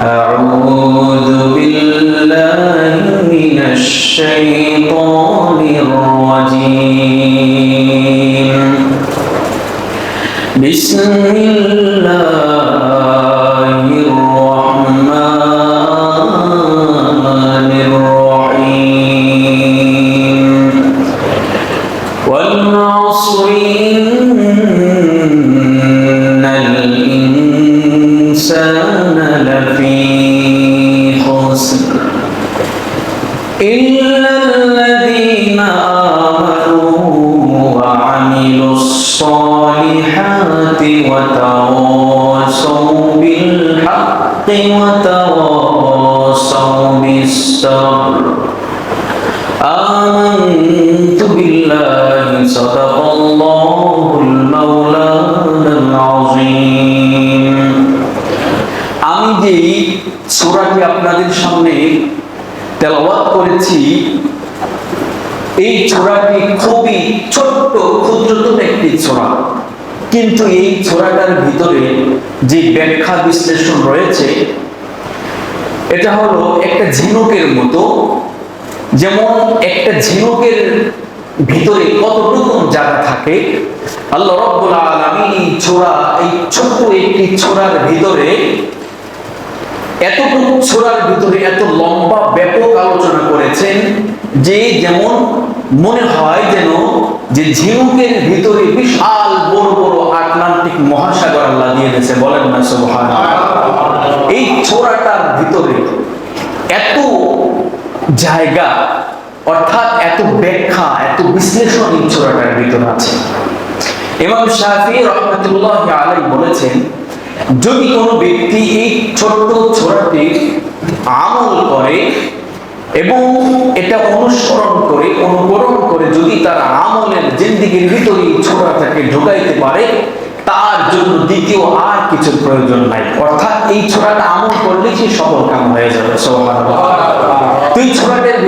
أعوذ بالله من الشيطان الرجيم بسم الله الرحمن الرحيم والعصر إن الإنسان لفي خسر إلا الذين آمنوا وعملوا الصالحات وتواصوا بالحق وتواصوا بالصبر آمنت بالله صدق الله المولانا العظيم আমি যে সূরাটি আপনাদের সামনে তেলাওয়াত করেছি এই সূরাটি খুবই ছোট্ট ক্ষুদ্রতম একটি সূরা, কিন্তু এই সূরাটার ভিতরে যে ব্যাখ্যা বিশ্লেষণ রয়েছে এটা হলো একটা ঝিনুকের মতো। যেমন একটা ঝিনুকের ভিতরে কতটুকু জায়গা থাকে, আল্লাহ রাব্বুল আলামিন এই ছোট্ট একটি সূরার ভিতরে এতটুকু সূরার ভিতরে এত লম্বা ব্যাপক আলোচনা করেছেন যে যেমন মনে হয় যেন যে ঝিনুকের ভিতরে বিশাল বড় বড় আটলান্টিক মহাসাগর আল্লাহ দিয়ে দিয়েছে। বলেন না সুবহানাল্লাহ। এই সূরাটার ভিতরে এত জায়গা, অর্থাৎ এত ব্যাখ্যা, এত বিশ্লেষণ এই সূরাটার ভিতরে আছে। ইমাম শাফিঈ রাহমাতুল্লাহি আলাইহি বলেছেন, যদি কোনো ব্যক্তি এই ছোট্ট সূরাটির আমল করে এবং এটা অনুসরণ করে অনুকরণ করে যদি তার আমলের জিন্দেগির ভিতরে এই সূরাটাকে ঢুকাইতে পারে, তার জন্য দ্বিতীয় আর কিছু প্রয়োজন নাই। অর্থাৎ এই সূরাটা আমল করলে সে সফল কাম হয়ে যাবে। সুবহানাল্লাহ। তুই সূরাটার